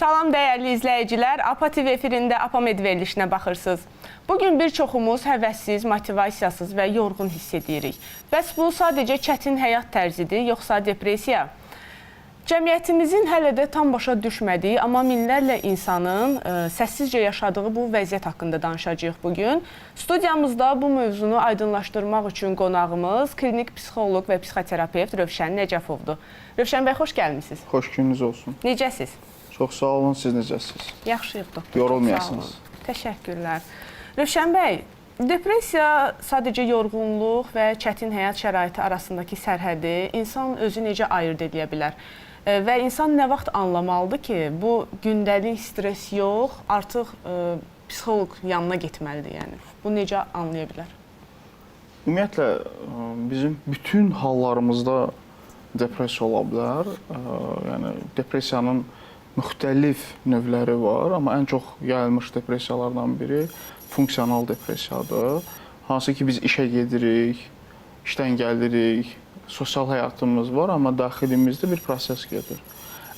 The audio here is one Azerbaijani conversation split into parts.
Salam dəyərli izləyicilər, APA TV efirində APAMED verilişinə baxırsınız. Bugün bir çoxumuz həvəssiz, motivasiyasız və yorğun hiss edirik. Bəs bu sadəcə çətin həyat tərzidir, yoxsa depressiya? Cəmiyyətimizin hələ də tam başa düşmədiyi, amma minlərlə insanın səssizcə yaşadığı bu vəziyyət haqqında danışacağıq bugün. Studiyamızda bu mövzunu aydınlaşdırmaq üçün qonağımız klinik psixoloq və psixoterapevt Rövşən Nəcəfovdur. Rövşən bəy, xoş gəlmisiniz. Xoş gününüz olsun. Necəsiz? Çox sağ olun, siz necəsiniz? Yaxşıyıq, doktor. Yorulmayasınız. Təşəkkürlər. Rövşən bəy, depressiya sadəcə yorğunluq və çətin həyat şəraiti arasındakı sərhədi insan özü necə ayırd edə bilər? Və insan nə vaxt anlamalıdır ki, bu gündəlik stres yox, artıq psixoloq yanına getməlidir, yəni. Bu necə anlaya bilər? Ümumiyyətlə, bizim bütün hallarımızda depressiya ola bilər. Yəni, depressiyanın müxtəlif növləri var, amma ən çox yayılmış depressiyalardan biri funksional depressiyadır. Hansı ki, biz işə gedirik, işdən gəlirik, sosial həyatımız var, amma daxilimizdə bir proses gedir.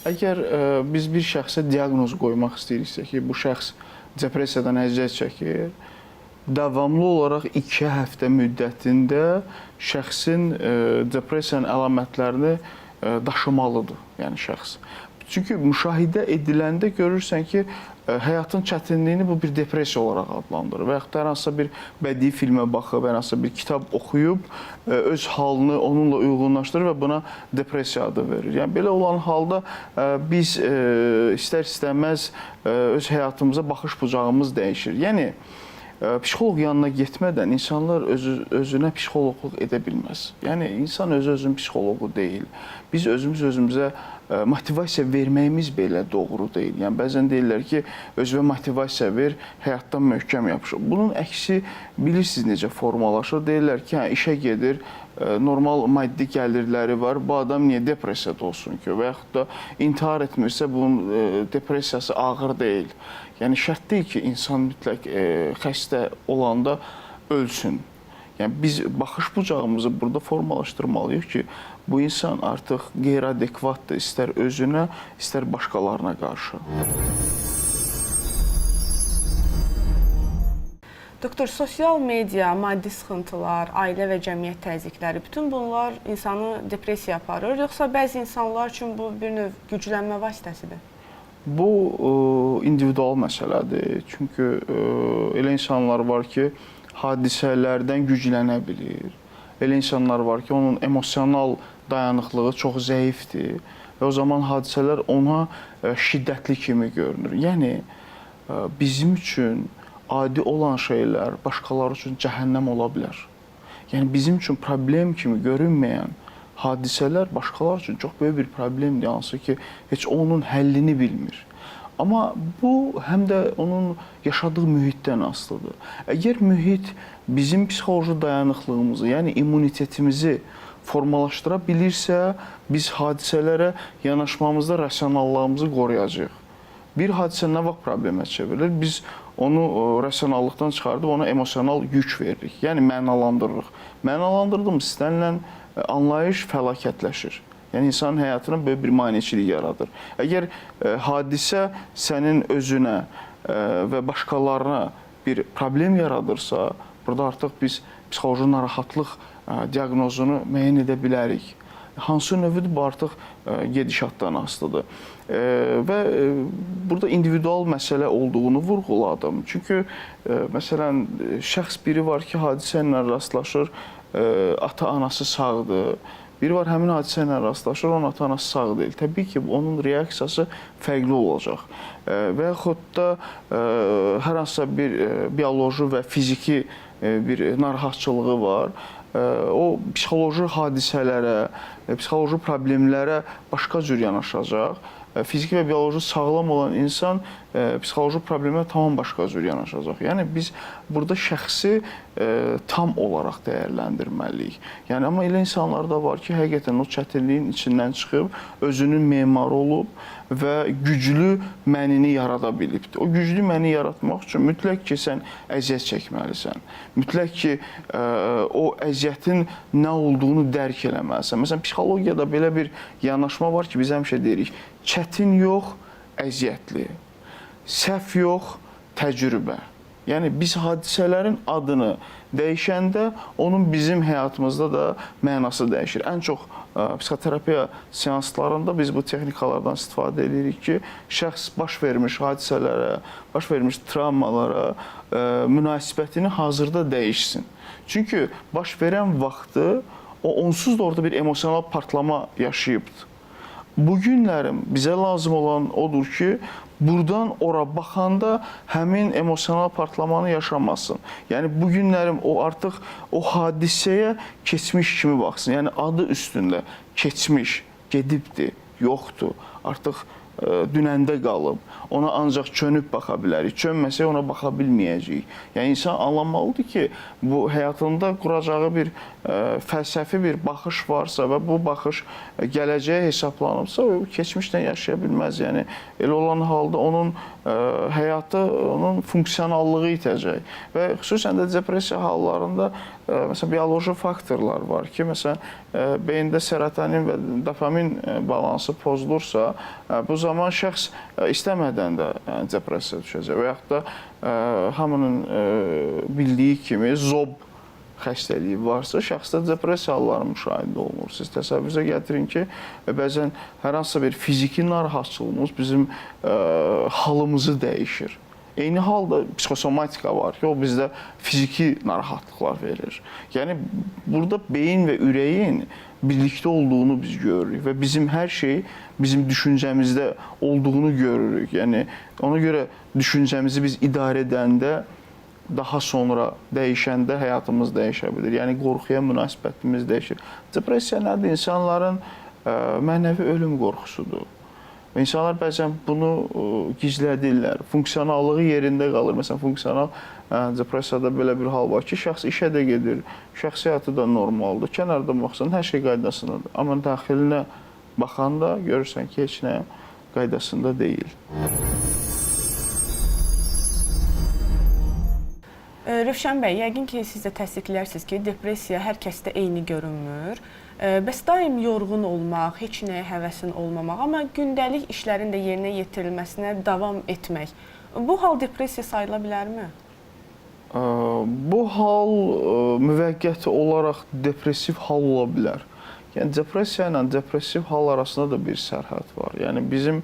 Əgər biz bir şəxsə diaqnoz qoymaq istəyiriksə ki, bu şəxs depressiyadan əziyyət çəkir, davamlı olaraq 2 həftə müddətində şəxsin depressiyanın əlamətlərini daşımalıdır, yəni şəxs. Çünki müşahidə ediləndə görürsən ki, həyatın çətinliyini bu bir depressiya olaraq adlandırır və yaxud da hər hansısa bir bədii filmə baxıb, hər hansısa bir kitab oxuyub, öz halını onunla uyğunlaşdırır və buna depressiya adı verir. Yəni, belə olan halda biz istər-istəməz öz həyatımıza baxış bucağımız dəyişir. Yəni, psixoloq yanına getmədən insanlar özünə psixoloqluq edə bilməz. Yəni, insan özünün psixoloqu deyil. Biz özümüzə motivasiya verməyimiz belə doğru deyil. Yəni, bəzən deyirlər ki, özünə motivasiya ver, həyatdan möhkəm yapışır. Bunun əksi bilirsiniz necə formalaşır. Deyirlər ki, işə gedir, normal maddi gəlirləri var, bu adam niyə depressiyada olsun ki? Və yaxud da intihar etmirsə, bunun depressiyası ağır deyil. Yəni, şərt deyil ki, insan mütləq xəstə olanda ölsün. Yəni, biz baxış bucağımızı burada formalaşdırmalıyıq ki, bu insan artıq qeyri-adekvatdır, istər özünə, istər başqalarına qarşı. Doktor, sosial media, maddi sıxıntılar, ailə və cəmiyyət təzyiqləri, bütün bunlar insanı depressiya aparır, yoxsa bəzi insanlar üçün bu bir növ güclənmə vasitəsidir? Bu, individual məsələdir. Çünki elə insanlar var ki, hadisələrdən güclənə bilir. Elə insanlar var ki, onun emosional dayanıqlığı çox zəifdir və o zaman hadisələr ona şiddətli kimi görünür. Yəni, bizim üçün adi olan şeylər başqaları üçün cəhənnəm ola bilər. Yəni, bizim üçün problem kimi görünməyən hadisələr başqaları üçün çox böyük bir problemdir, hansı ki, heç onun həllini bilmir. Amma bu, həm də onun yaşadığı mühitdən asılıdır. Əgər mühit bizim psixoloji dayanıqlığımızı, yəni immunitetimizi formalaşdıra bilirsə, biz hadisələrə yanaşmamızda rasionallığımızı qoruyacağıq. Bir hadisə nə vaxt problemə çevrilir? Biz onu rasionallıqdan çıxardıb ona emosional yük veririk, yəni mənalandırırıq. Mənalandırdığımız istənilən anlayış fəlakətləşir. Yəni, insanın həyatına böyük bir maneçilik yaradır. Əgər hadisə sənin özünə və başqalarına bir problem yaradırsa, burada artıq biz psixoloji narahatlıq diaqnozunu müəyyən edə bilərik. Hansı növüdür, bu artıq gedişatdan asılıdır. Və burada individual məsələ olduğunu vurğuladım. Çünki, məsələn, şəxs biri var ki, hadisə ilə rastlaşır, ata-anası sağdır. Biri var, həmin hadisə ilə rastlaşır, onun ata-anası sağ deyil. Təbii ki, onun reaksiyası fərqli olacaq. Və yaxud da hər hansısa bir bioloji və fiziki bir narahatçılığı var. O, psixoloji hadisələrə, psixoloji problemlərə başqa cür yanaşacaq. Fiziki və bioloji sağlam olan insan psixoloji problemə tamam başqa cür yanaşacaq. Yəni, biz burada şəxsi tam olaraq dəyərləndirməliyik. Yəni, amma elə insanlar da var ki, həqiqətən o çətinliyin içindən çıxıb, özünün memarı olub və güclü mənini yarada bilibdir. O güclü məni yaratmaq üçün mütləq ki, sən əziyyət çəkməlisən. Mütləq ki, o əziyyətin nə olduğunu dərk eləməlisən. Məsələn, psixologiyada belə bir yanaşma var ki, biz həmişə deyirik, çətin yox, əziyyətli. Səhv yox, təcrübə. Yəni biz hadisələrin adını dəyişəndə onun bizim həyatımızda da mənası dəyişir. Ən çox psixoterapiya seanslarında biz bu texnikalardan istifadə edirik ki, şəxs baş vermiş hadisələrə, baş vermiş travmalara münasibətini hazırda dəyişsin. Çünki baş verən vaxtı o onsuz da orada bir emosional partlama yaşayıbdır. Bu günlərim bizə lazım olan odur ki, buradan ora baxanda həmin emosional partlamanı yaşamasın. Yəni bu günlərim o artıq o hadisəyə keçmiş kimi baxsın. Yəni adı üstündə keçmiş, gedibdir, yoxdur. Artıq dünəndə qalıb. Ona ancaq çönüb baxa bilərik. Çönməsə ona baxa bilməyəcəyik. Yəni insan anlamalıdır ki, bu həyatında quracağı bir fəlsəfi bir baxış varsa və bu baxış gələcəyə hesablanıbsa, o keçmişlə yaşaya bilməz. Yəni elə olan halda onun həyatı, onun funksionallığı itəcək. Və xüsusən də depressiya hallarında məsələn bioloji faktorlar var ki, məsələn beyində serotonin və dopamin balansı pozulursa, bu zaman şəxs istəmədən də depressiyaya düşəcək və yaxud da hamının bildiyi kimi zob xəstəliyi varsa, şəxsdə depressiya halları müşahidə olunur. Siz təsəvvürünüzə gətirin ki, bəzən hər hansısa bir fiziki narahatçılığımız bizim halımızı dəyişir. Eyni halda psixosomatika var ki, o bizdə fiziki narahatlıqlar verir. Yəni, burada beyin və ürəyin birlikdə olduğunu biz görürük və bizim hər şey bizim düşüncəmizdə olduğunu görürük. Yəni, ona görə düşüncəmizi biz idarə edəndə daha sonra dəyişəndə həyatımız dəyişə bilir. Yəni, qorxuya münasibətimiz dəyişir. Depressiya nədir? İnsanların mənəvi ölüm qorxusudur. İnsanlar bəzən bunu gizlədirlər. Funksionallığı yerində qalır. Məsələn, funksional depressiyada belə bir hal var ki, şəxs işə də gedir, şəxsiyyəti də normaldır. Kənardan baxsan, hər şey qaydasındadır. Amma daxilinə baxanda görürsən ki, heç nə qaydasında deyil. Rövşən bəy, yəqin ki, siz də təsdiqlərsiniz ki, depressiya hər kəsdə eyni görünmür. Bəs daim yorğun olmaq, heç nəyə həvəsin olmamaq, amma gündəlik işlərin də yerinə yetirilməsinə davam etmək, bu hal depressiya sayıla bilərmi? Bu hal müvəqqəti olaraq depressiv hal ola bilər. Yəni, depressiya ilə depressiv hal arasında da bir sərhəd var. Yəni, bizim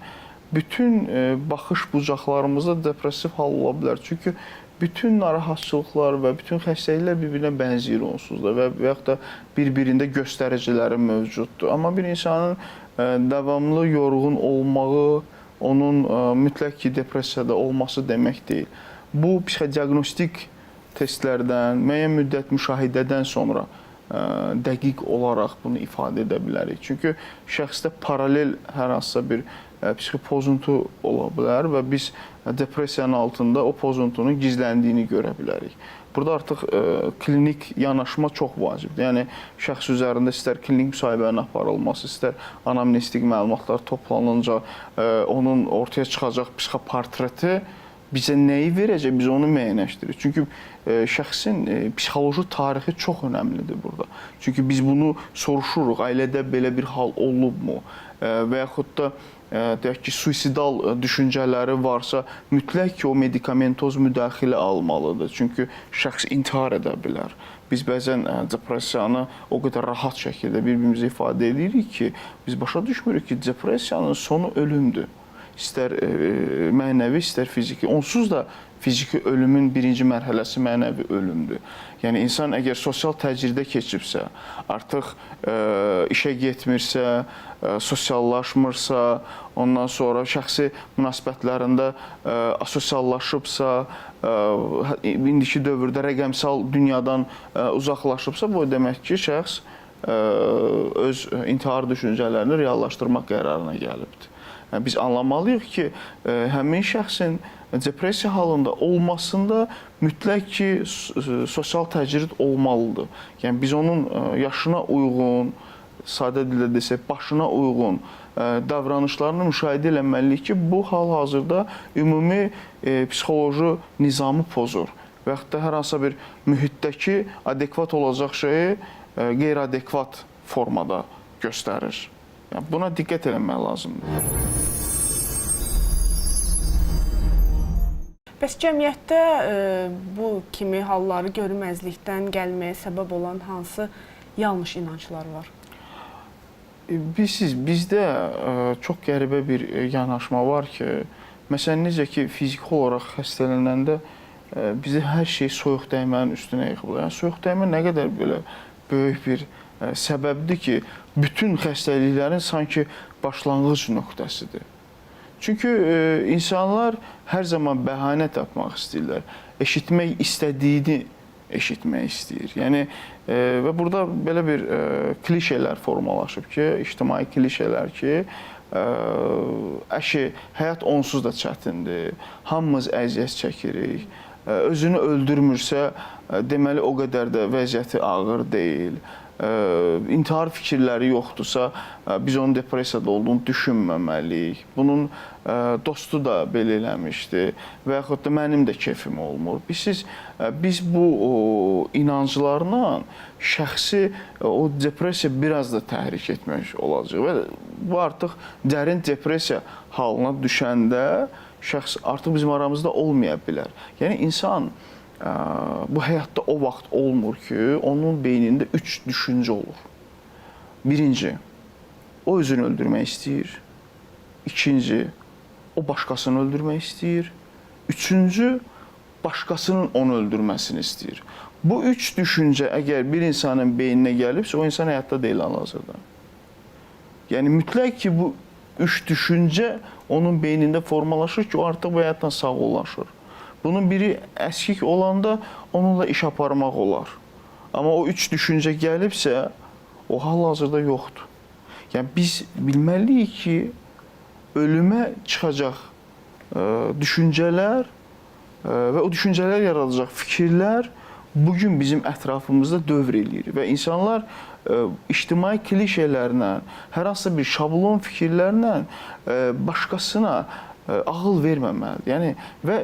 bütün baxış bucaqlarımızda depressiv hal ola bilər. Çünki bütün narahatçılıqlar və bütün xəstəliklər bir-birinə bənzəyir onsuz da və yaxud da bir-birində göstəriciləri mövcuddur. Amma bir insanın davamlı yorğun olmağı, onun mütləq ki, depressiyada olması demək deyil. Bu, psixodiagnostik testlərdən, müəyyən müddət müşahidədən sonra dəqiq olaraq bunu ifadə edə bilərik. Çünki şəxsdə paralel hər hansısa bir psixi pozuntu ola bilər və biz depressiyanın altında o pozuntunun gizləndiyini görə bilərik. Burada artıq klinik yanaşma çox vacibdir. Yəni, şəxs üzərində istər klinik müsahibənin aparılması, istər anamnestik məlumatlar toplanınca onun ortaya çıxacaq psixoportreti bizə nəyi verəcək, biz onu müəyyənləşdiririk. Çünki şəxsin psixoloji tarixi çox önəmlidir burada. Çünki biz bunu soruşuruq, ailədə belə bir hal olubmu və yaxud da deyək ki, suisidal düşüncələri varsa, mütləq ki, o medikamentoz müdaxilə almalıdır. Çünki şəxs intihar edə bilər. Biz bəzən depressiyanı o qədər rahat şəkildə bir-birimizə ifadə edirik ki, biz başa düşmürük ki, depressiyanın sonu ölümdür. İstər mənəvi, istər fiziki. Onsuz da fiziki ölümün birinci mərhələsi mənəvi ölümdür. Yəni, insan əgər sosial təcriddə keçibsə, artıq işə getmirsə, sosiallaşmırsa, ondan sonra şəxsi münasibətlərində asosiallaşıbsa, indiki dövrdə rəqəmsal dünyadan uzaqlaşıbsa, bu demək ki, şəxs öz intihar düşüncələrini reallaşdırmaq qərarına gəlibdir. Biz anlamalıyıq ki, həmin şəxsin depressiya halında olmasında mütləq ki, sosial təcrid olmalıdır. Yəni, biz onun yaşına uyğun, sadə dildə desək, başına uyğun davranışlarını müşahidə eləməliyik ki, bu hal-hazırda ümumi psixoloji nizamı pozur və yaxud da hər hansısa bir mühitdəki adekvat olacaq şeyi qeyri-adekvat formada göstərir. Yəni, buna diqqət eləmək lazımdır. Bəs cəmiyyətdə bu kimi halları görməzlikdən gəlməyə səbəb olan hansı yanlış inanclar var? Bilirsiniz, bizdə çox qəribə bir yanaşma var ki, məsələn, necə ki, fiziki olaraq xəstələnəndə bizi hər şey soyuq dəymənin üstünə yıxılır. Yəni, soyuq dəymə nə qədər belə böyük bir səbəbdir ki, bütün xəstəliklərin sanki başlanğıc nöqtəsidir. Çünki insanlar hər zaman bəhanə tapmaq istəyirlər. Eşitmək istədiyini eşitmək istəyir. Yəni və burada belə bir klişelər formalaşıb ki, ictimai klişelər ki, əşi, həyat onsuz da çətindir, hamımız əziyyət çəkirik, özünü öldürmürsə, deməli o qədər də vəziyyəti ağır deyil. İntihar fikirləri yoxdursa, biz onun depressiyada olduğunu düşünməməliyik. Bunun dostu da belə eləmişdi və yaxud da mənim də keyfim olmur. Biz bu inanclarla şəxsi o depressiya biraz da təhrik etmək olacaq və bu artıq dərin depressiya halına düşəndə şəxs artıq bizim aramızda olmaya bilər. Yəni insan bu həyatda o vaxt olmur ki, onun beynində 3 düşüncə olur. Birinci, o özünü öldürmək istəyir. İkinci, o başqasını öldürmək istəyir. Üçüncü, başqasının onu öldürməsini istəyir. Bu 3 düşüncə əgər bir insanın beyninə gəlibsə, o insan həyatda deyil hal-hazırda. Yəni mütləq ki, bu 3 düşüncə onun beynində formalaşır ki, o artıq bu həyatdan sağollaşır. Bunun biri əskik olanda onunla iş aparmaq olar. Amma o 3 düşüncə gəlibsə, o hal-hazırda yoxdur. Yəni biz bilməliyik ki, ölümə çıxacaq düşüncələr və o düşüncələr yaradacaq fikirlər bugün bizim ətrafımızda dövr eləyir və insanlar ictimai klişelərlə, hər hansı bir şablon fikirlərlə başqasına ağıl verməməlidir. Yəni və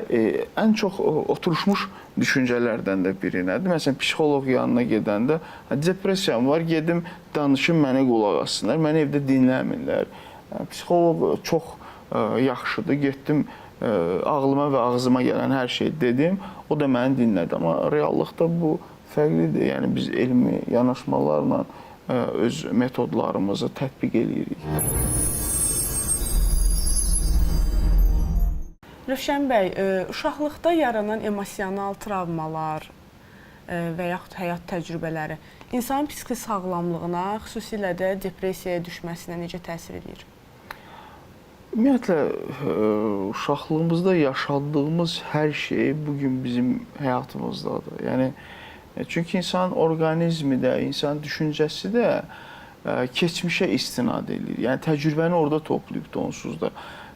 ən çox oturmuş düşüncələrdən də biri nədir? Məsələn, psixoloq yanına gedəndə depressiyam var, gedim danışım, mənə qulaq assınlar, məni evdə dinləmirlər. Psixoloq çox yaxşıdır, getdim ağlıma və ağzıma gələn hər şey dedim, o da məni dinlədi. Amma reallıqda bu fərqlidir. Yəni biz elmi yanaşmalarla öz metodlarımızı tətbiq edirik. Rövşən bəy, uşaqlıqda yaranan emosional travmalar və yaxud həyat təcrübələri insanın psixi sağlamlığına, xüsusilə də depressiyaya düşməsinə necə təsir edir? Ümumiyyətlə, uşaqlığımızda yaşadığımız hər şey bugün bizim həyatımızdadır. Yəni, çünki insanın orqanizmi də, insanın düşüncəsi də keçmişə istinad edir. Yəni, təcrübəni orada toplayıbdır onsuz da.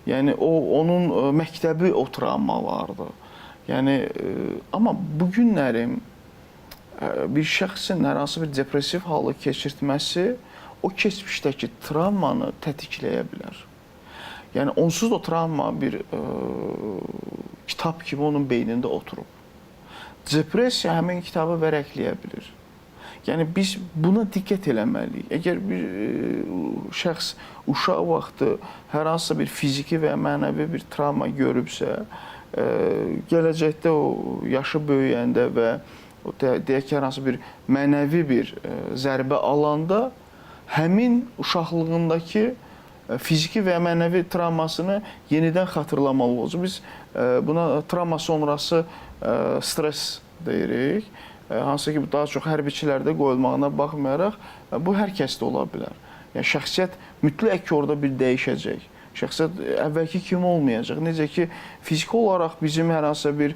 Yəni, onun məktəbi o travmalardır. Yəni, amma bu günlərim bir şəxsin hər hansı bir depressiv halı keçirtməsi o keçmişdəki travmanı tətikləyə bilər. Yəni, onsuz da o travma bir kitab kimi onun beynində oturub. Depressiya həmin kitabı vərəqləyə bilir. Yəni, biz buna diqqət eləməliyik. Əgər bir şəxs uşaq vaxtı hər hansısa bir fiziki və mənəvi bir travma görübsə, gələcəkdə o yaşı böyüyəndə və deyək ki, hər hansı bir mənəvi bir zərbə alanda həmin uşaqlığındakı fiziki və mənəvi travmasını yenidən xatırlamalı olacaq. Biz buna travma sonrası stres deyirik. Hansı ki, daha çox hərbiçilərdə qoyulmağına baxmayaraq, bu hər kəsdə ola bilər. Yəni, şəxsiyyət mütləq ki, orada bir dəyişəcək. Şəxsiyyət əvvəlki kimi olmayacaq. Necə ki, fiziki olaraq bizim hər hansısa bir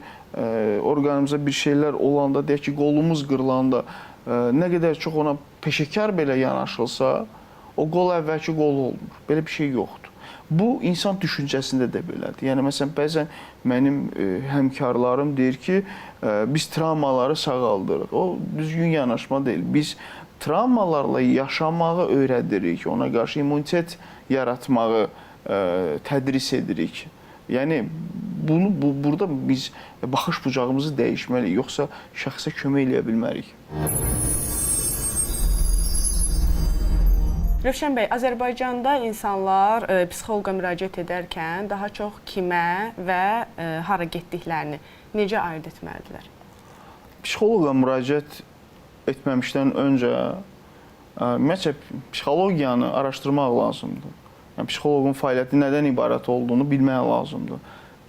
orqanımıza bir şeylər olanda, deyək ki, qolumuz qırılanda, nə qədər çox ona peşəkar belə yanaşılsa, o qol əvvəlki qol olmur. Belə bir şey yoxdur. Bu, insan düşüncəsində də belədir. Yəni, məsələn, bəzən mənim həmkarlarım deyir ki, biz travmaları sağaldırıq. O, düzgün yanaşma deyil. Biz travmalarla yaşamağı öyrədirik, ona qarşı immunitet yaratmağı tədris edirik. Yəni, burada biz baxış bucağımızı dəyişməliyik, yoxsa şəxsə kömək eləyə bilmərik. Rövşən bəy, Azərbaycanda insanlar psixoloqa müraciət edərkən daha çox kimə və hara getdiklərini necə ayırd etməlidirlər? Psixoloqa müraciət etməmişdən öncə ümumiyyətcə psixologiyanı araşdırmaq lazımdır. Yəni psixoloqun fəaliyyəti nədən ibarət olduğunu bilmək lazımdır.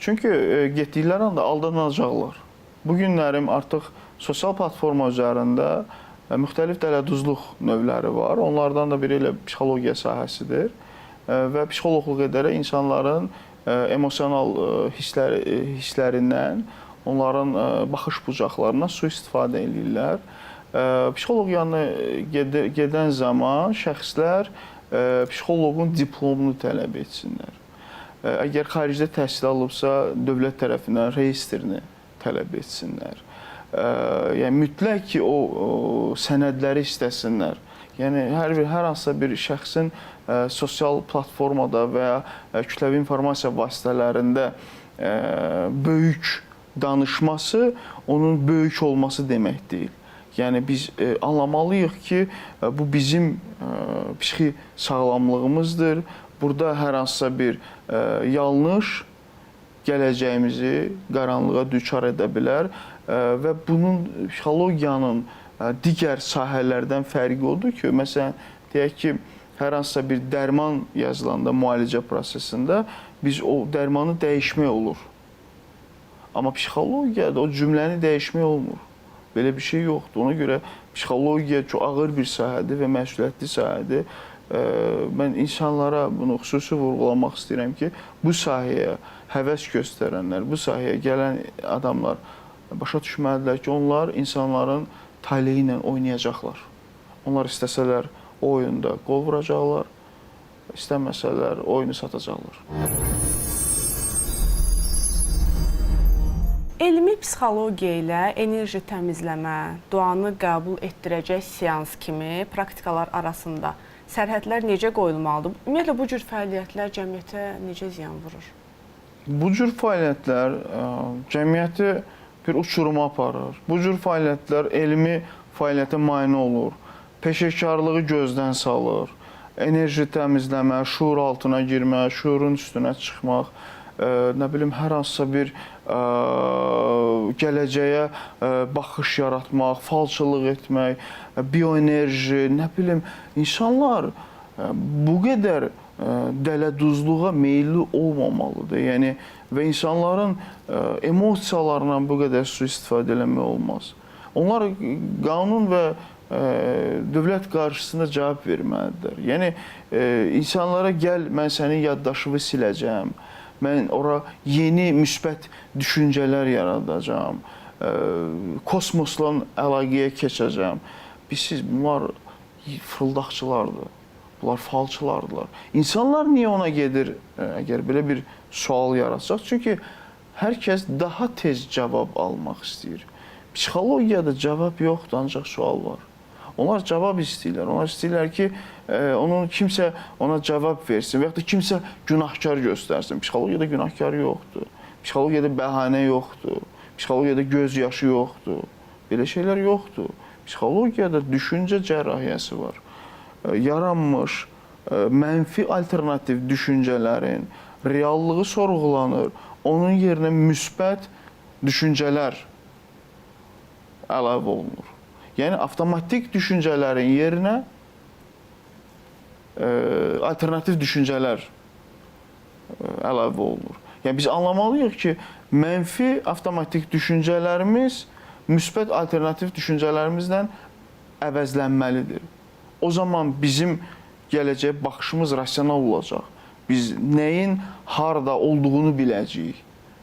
Çünki getdikləri anda aldanacaqlar. Bu günlərim artıq sosial platforma üzərində müxtəlif dələduzluq növləri var. Onlardan da biri elə psixologiya sahəsidir. Və psixoloqluq edərək insanların emosional hisslərindən, onların baxış bucaqlarından sui-istifadə edirlər. Psixologiyanı gedən zaman şəxslər psixoloqun diplomunu tələb etsinlər. Əgər xaricdə təhsil alıbsa, dövlət tərəfindən registrini tələb etsinlər. Yəni mütləq ki, o sənədləri istəsinlər. Yəni hər hansısa bir şəxsin sosial platformada və ya kütləvi informasiya vasitələrində böyük danışması onun böyük olması demək deyil. Yəni biz anlamalıyıq ki, bu bizim psixi sağlamlığımızdır. Burada hər hansısa bir yanlış gələcəyimizi qaranlığa düçar edə bilər və bunun psixologiyanın digər sahələrdən fərqi odur ki, məsələn, deyək ki, hər hansısa bir dərman yazılanda müalicə prosesində biz o dərmanı dəyişmək olur. Amma psixologiyada o cümləni dəyişmək olmur. Belə bir şey yoxdur. Ona görə psixologiya çox ağır bir sahədir və məsuliyyətli sahədir. Mən insanlara bunu xüsusi vurğulamaq istəyirəm ki, bu sahəyə həvəs göstərənlər, bu sahəyə gələn adamlar başa düşməlidirlər ki, onlar insanların taleyi ilə oynayacaqlar. Onlar istəsələr o oyunda qol vuracaqlar, istəməsələr oyunu satacaqlar. Elmi psixologiya ilə enerji təmizləmə, duanı qəbul etdirəcək seans kimi praktikalar arasında sərhədlər necə qoyulmalıdır? Ümumiyyətlə, bu cür fəaliyyətlər cəmiyyətə necə ziyan vurur? Bu cür fəaliyyətlər cəmiyyəti bir uçuruma aparır. Bu cür fəaliyyətlər elmi fəaliyyətə mane olur, peşəkarlığı gözdən salır, enerji təmizləmə, şuur altına girmə, şuurun üstünə çıxmaq, nə bilim, hər hansısa bir gələcəyə baxış yaratmaq, falçılıq etmək, bioenerji, nə bilim, insanlar bu qədər dələduzluğa meyilli olmamalıdır. Yəni, və insanların emosiyalarına bu qədər sui-istifadə eləmək olmaz. Onlar qanun və dövlət qarşısında cavab verməlidir. Yəni, insanlara gəl, mən sənin yaddaşını siləcəm, mən ora yeni müsbət düşüncələr yaradacağam, kosmosla əlaqəyə keçəcəm. Bunlar fırıldaqçılardır, bunlar falçılardılar. İnsanlar niyə ona gedir, əgər belə bir sual yaratacaq? Çünki hər kəs daha tez cavab almaq istəyir. Psixologiyada cavab yoxdur, ancaq sual var. Onlar cavab istəyirlər. Onlar istəyirlər ki, kimsə ona cavab versin və yaxud da kimsə günahkar göstərsin. Psixologiyada günahkar yoxdur. Psixologiyada bəhanə yoxdur. Psixologiyada göz yaşı yoxdur. Belə şeylər yoxdur. Psixologiyada düşüncə cərrahiyyəsi var. Yaranmış mənfi alternativ düşüncələrin reallığı sorğulanır. Onun yerinə müsbət düşüncələr əlavə olunur. Yəni, avtomatik düşüncələrin yerinə alternativ düşüncələr əlavə olunur. Yəni, biz anlamalıyıq ki, mənfi avtomatik düşüncələrimiz müsbət alternativ düşüncələrimizlə əvəzlənməlidir. O zaman bizim gələcəyə baxışımız rasional olacaq. Biz nəyin harada olduğunu biləcəyik.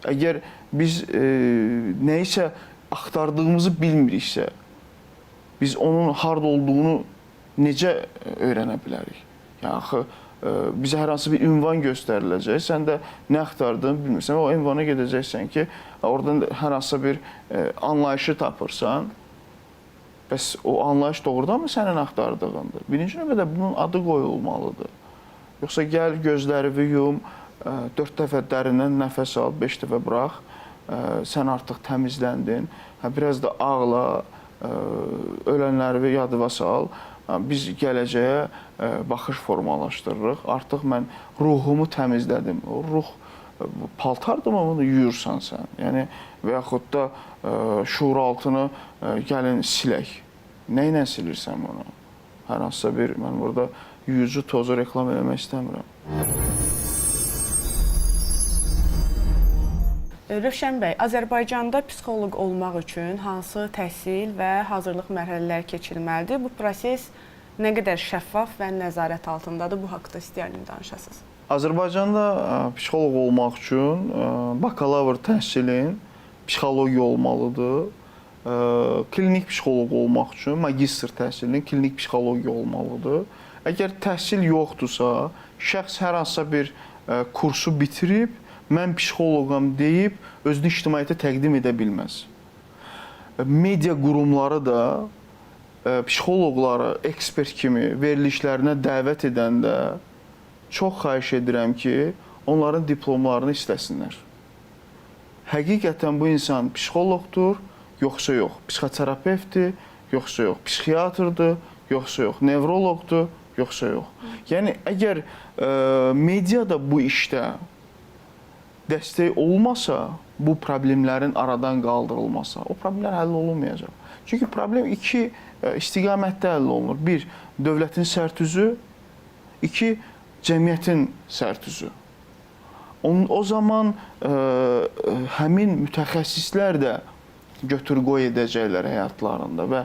Əgər biz nəyisə axtardığımızı bilmiriksə, biz onun harada olduğunu necə öyrənə bilərik? Yəni, axı, bizə hər hansı bir ünvan göstəriləcək, sən də nə axtardığını bilmirsən və o ünvana gedəcəksən ki, oradan hər hansı bir anlayışı tapırsan, bəs o anlayış doğrudan mı sənin axtardığındır? Birinci növbədə bunun adı qoyulmalıdır. Yoxsa gəl, gözlərini yum, 4 dəfə dərindən nəfəs al, 5 dəfə burax, sən artıq təmizləndin, biraz da ağla, ölənləri yadıva sal, biz gələcəyə baxış formalaşdırırıq. Artıq mən ruhumu təmizlədim. O ruh paltardır mı bunu yuyursan sən? Yəni və yaxud da şuuraltını gəlin silək. Nə ilə silirsən bunu? Hər hansısa bir, mən burada yuyucu tozu reklam eləmək istəmirəm. Rövşən bəy, Azərbaycanda psixoloq olmaq üçün hansı təhsil və hazırlıq mərhələləri keçirilməlidir? Bu proses nə qədər şəffaf və nəzarət altındadır? Bu haqda istəyərdim danışasınız. Azərbaycanda psixoloq olmaq üçün bakalavr təhsilin psixologiya olmalıdır. Klinik psixoloq olmaq üçün magistr təhsilinin klinik psixologiya olmalıdır. Əgər təhsil yoxdursa, şəxs hər hansısa bir kursu bitirib, mən psixoloqam deyib, özünü ictimaiyyətə təqdim edə bilməz. Media qurumları da psixoloqları ekspert kimi verilişlərinə dəvət edəndə çox xahiş edirəm ki, onların diplomlarını istəsinlər. Həqiqətən bu insan psixoloqdur, yoxsa yox, psixoterapevtdir, yoxsa yox, psixiatrdır, yoxsa yox, nevroloqdur, yoxsa yox. Yəni, əgər mediada bu işdə dəstək olmasa, bu problemlərin aradan qaldırılmasa, o problemlər həll olunmayacaq. Çünki problem iki istiqamətdə həll olunur. Bir, dövlətin sərt üzü, iki, cəmiyyətin sərt üzü. O zaman həmin mütəxəssislər də götür-qoy edəcəklər həyatlarında və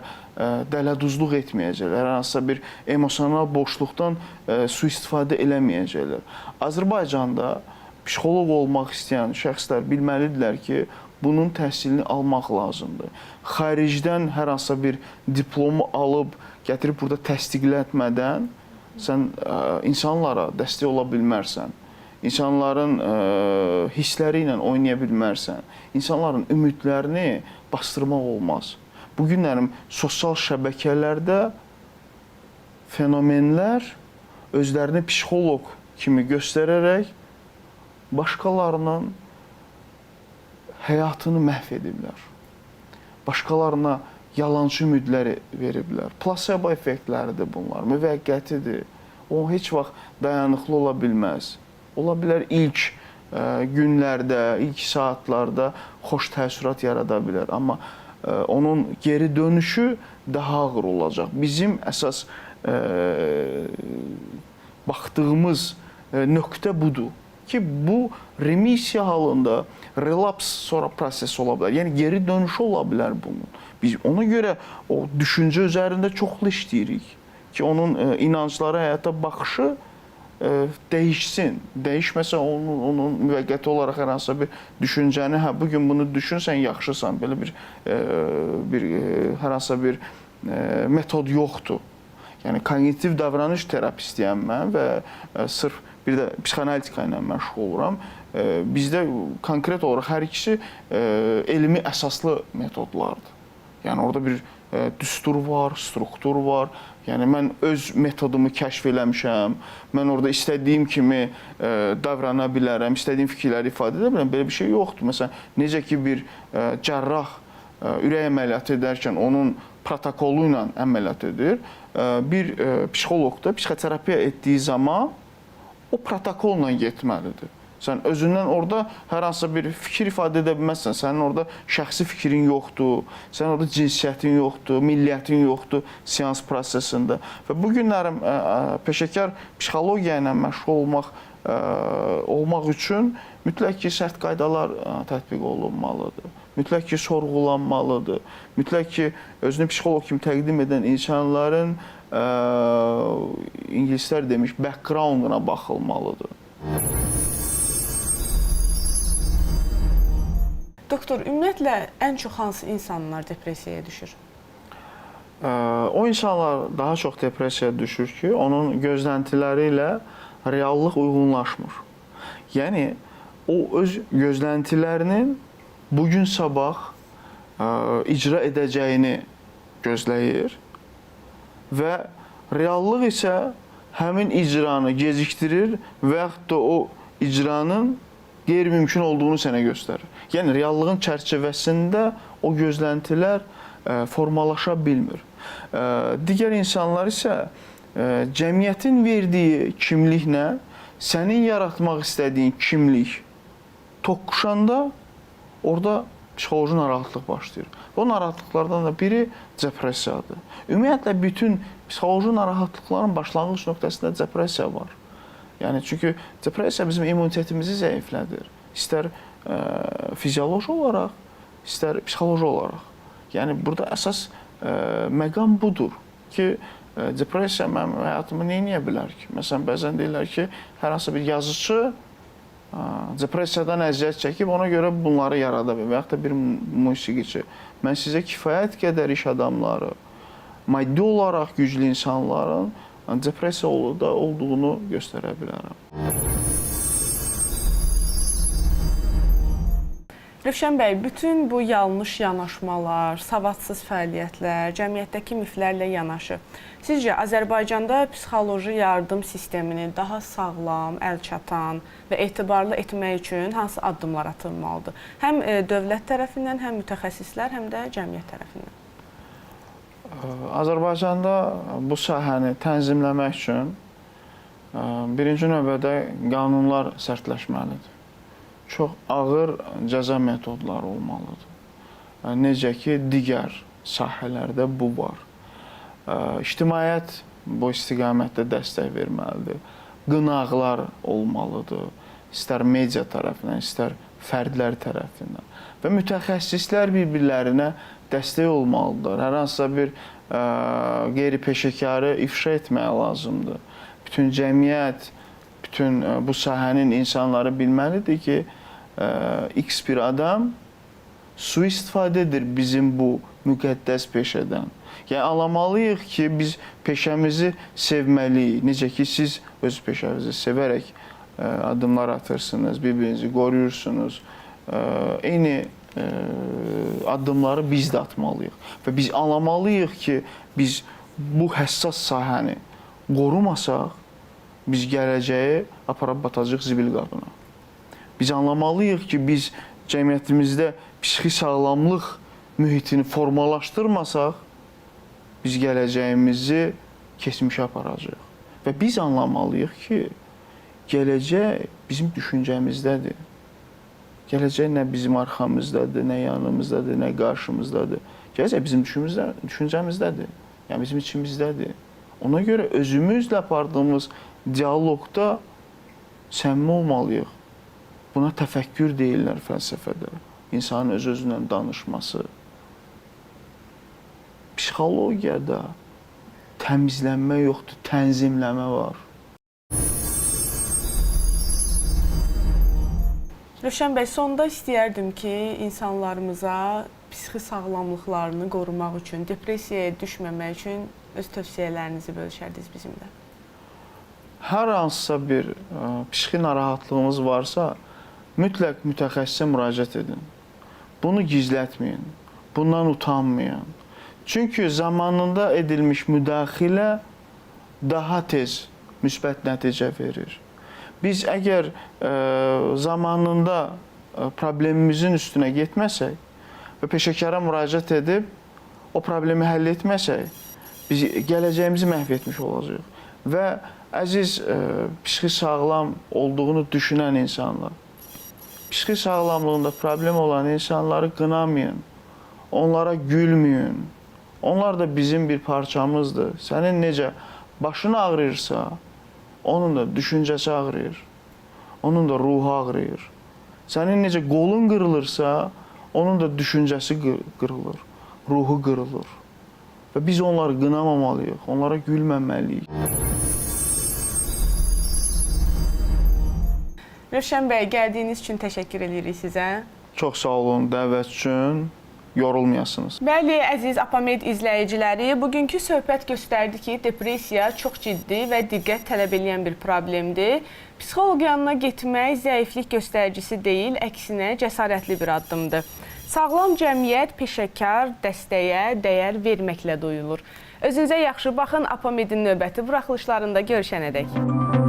dələduzluq etməyəcəklər, hər hansısa bir emosional boşluqdan sui-istifadə eləməyəcəklər. Azərbaycanda psixoloq olmaq istəyən şəxslər bilməlidirlər ki, bunun təhsilini almaq lazımdır. Xaricdən hər hansısa bir diplomu alıb, gətirib burada təsdiqlətmədən sən insanlara dəstək ola bilmərsən. İnsanların hissləri ilə oynaya bilmərsən. İnsanların ümidlərini bastırmaq olmaz. Bu günlərim sosial şəbəkələrdə fenomenlər özlərini psixoloq kimi göstərərək başqalarının həyatını məhv ediblər. Başqalarına yalançı ümidlər veriblər. Plasebo effektləridir bunlar, müvəqqətidir. O heç vaxt dayanıqlı ola bilməz. Ola bilər ilk günlərdə, ilk saatlarda xoş təəssürat yarada bilər. Amma onun geri dönüşü daha ağır olacaq. Bizim əsas baxdığımız nöqtə budur ki, bu remisiya halında relaps sonra proses ola bilər. Yəni, geri dönüşü ola bilər bunun. Biz ona görə o düşüncə üzərində çoxlu işləyirik ki, onun inancları, həyata baxışı dəyişsin. Dəyişməsə onun müvəqqəti olaraq hər hansısa bir düşüncəni, bugün bunu düşünsən yaxşısan, belə bir hər hansısa bir metod yoxdur. Yəni, kognitiv davranış terapistiyəm mən və sırf bir də psixoanalitika ilə məşğul oluram. Bizdə konkret olaraq hər ikisi elmi əsaslı metodlardır. Yəni, orada bir düstur var, struktur var. Yəni, mən öz metodumu kəşf eləmişəm. Mən orada istədiyim kimi davrana bilərəm, istədiyim fikirləri ifadə edə bilərəm. Belə bir şey yoxdur. Məsələn, necə ki, bir cərrah ürək əməliyyatı edərkən onun protokolu ilə əməliyyat edir. Bir psixoloq da psixoterapiya etdiyi zaman o protokolla getməlidir. Sən özündən orada hər hansısa bir fikir ifadə edə bilməzsən. Sənin orada şəxsi fikrin yoxdur, sənin orada cinsiyyətin yoxdur, milliyyətin yoxdur seans prosesində. Və bu günlərim peşəkar psixologiya ilə məşğul olmaq üçün mütləq ki, sərt qaydalar tətbiq olunmalıdır. Mütləq ki, sorğulanmalıdır. Mütləq ki, özünü psixoloq kimi təqdim edən insanların ingilislər demiş, backgrounduna baxılmalıdır. Doktor, ümumiyyətlə ən çox hansı insanlar depressiyaya düşür? O insanlar daha çox depressiyaya düşür ki, onun gözləntiləri ilə reallıq uyğunlaşmır. Yəni, o öz gözləntilərinin bugün sabah icra edəcəyini gözləyir və reallıq isə həmin icranı gecikdirir və yaxud da o icranın qeyri-mümkün olduğunu sənə göstərir. Yəni, reallığın çərçivəsində o gözləntilər formalaşa bilmir. Digər insanlar isə cəmiyyətin verdiyi kimliklə sənin yaratmaq istədiyin kimlik toqquşanda orada psixoloji narahatlıq başlayır. Bu narahatlıqlardan da biri depressiyadır. Ümumiyyətlə, bütün psixoloji narahatlıqların başlanğıc nöqtəsində depressiya var. Yəni, çünki depressiya bizim immunitetimizi zəiflədir. İstər fizioloji olaraq, istər psixoloji olaraq. Yəni, burada əsas məqam budur ki, depressiya mənim həyatımı neyə bilər ki? Məsələn, bəzən deyirlər ki, hər hansı bir yazıcı depressiyadan əziyyət çəkib, ona görə bunları yarada bilir və yaxud da bir musiqiçi. Mən sizə kifayət qədər iş adamları, maddi olaraq güclü insanların depressiya olduğunu göstərə bilərəm. Rövşən bəy, bütün bu yanlış yanaşmalar, savadsız fəaliyyətlər, cəmiyyətdəki miflərlə yanaşı, sizcə Azərbaycanda psixoloji yardım sistemini daha sağlam, əlçatan və etibarlı etmək üçün hansı addımlar atılmalıdır? Həm dövlət tərəfindən, həm mütəxəssislər, həm də cəmiyyət tərəfindən. Azərbaycanda bu sahəni tənzimləmək üçün birinci növbədə qanunlar sərtləşməlidir. Çox ağır cəza metodları olmalıdır. Necə ki, digər sahələrdə bu var. İctimaiyyət bu istiqamətdə dəstək verməlidir. Qınaqlar olmalıdır. İstər media tərəfindən, istər fərdlər tərəfindən. Və mütəxəssislər bir-birlərinə dəstək olmalıdır. Hər hansısa bir qeyri-peşəkarı ifşa etmək lazımdır. Bütün cəmiyyət, bütün bu sahənin insanları bilməlidir ki, X bir adam sui-istifadə edir bizim bu müqəddəs peşədən. Yəni, anlamalıyıq ki, biz peşəmizi sevməliyik. Necə ki, siz öz peşənizi sevərək addımlar atırsınız, bir-birinizi qoruyursunuz. Eyni addımları biz də atmalıyıq. Və biz anlamalıyıq ki, biz bu həssas sahəni qorumasaq, biz gələcəyi aparıb batacaq zibil qabına. Biz anlamalıyıq ki, biz cəmiyyətimizdə psixi sağlamlıq mühitini formalaşdırmasaq, biz gələcəyimizi keçmişə aparacaq. Və biz anlamalıyıq ki, gələcək bizim düşüncəmizdədir. Gələcək nə bizim arxamızdadır, nə yanımızdadır, nə qarşımızdadır. Gələcək bizim düşüncəmizdədir, yəni bizim içimizdədir. Ona görə özümüzlə apardığımız dialoqda səmimi olmalıyıq. Buna təfəkkür deyirlər fəlsəfədə. İnsanın öz-özünlə danışması. Psixologiyada təmizlənmə yoxdur, tənzimləmə var. Rövşən bəy, sonda istəyərdim ki, insanlarımıza psixi sağlamlıqlarını qorumaq üçün, depressiyaya düşməmək üçün öz tövsiyələrinizi bölüşərdiniz bizimlə. Hər hansısa bir psixi narahatlığınız varsa, mütləq mütəxəssisə müraciət edin. Bunu gizlətməyin, bundan utanmayın. Çünki zamanında edilmiş müdaxilə daha tez müsbət nəticə verir. Biz əgər zamanında problemimizin üstünə getməsək və peşəkara müraciət edib o problemi həll etməsək, biz gələcəyimizi məhv etmiş olacağıq. Və əziz psixi sağlam olduğunu düşünən insanlar, psixi sağlamlığında problem olan insanları qınamayın, onlara gülməyin. Onlar da bizim bir parçamızdır. Sənin necə başın ağrıyırsa, onun da düşüncəsi ağrıyır, onun da ruhu ağrıyır. Sənin necə qolun qırılırsa, onun da düşüncəsi qırılır, ruhu qırılır. Və biz onları qınamamalıyıq, onlara gülməməliyik. Rövşən bəy, gəldiyiniz üçün təşəkkür edirik sizə. Çox sağ olun dəvət üçün, yorulmayasınız. Bəli, əziz Apamed izləyiciləri, bugünkü söhbət göstərdi ki, depressiya çox ciddi və diqqət tələb edən bir problemdir. Psixoloq yanına getmək zəiflik göstəricisi deyil, əksinə cəsarətli bir addımdır. Sağlam cəmiyyət peşəkar dəstəyə dəyər verməklə duyulur. Özünüzə yaxşı baxın, Apamedin növbəti buraxılışlarında görüşənədək.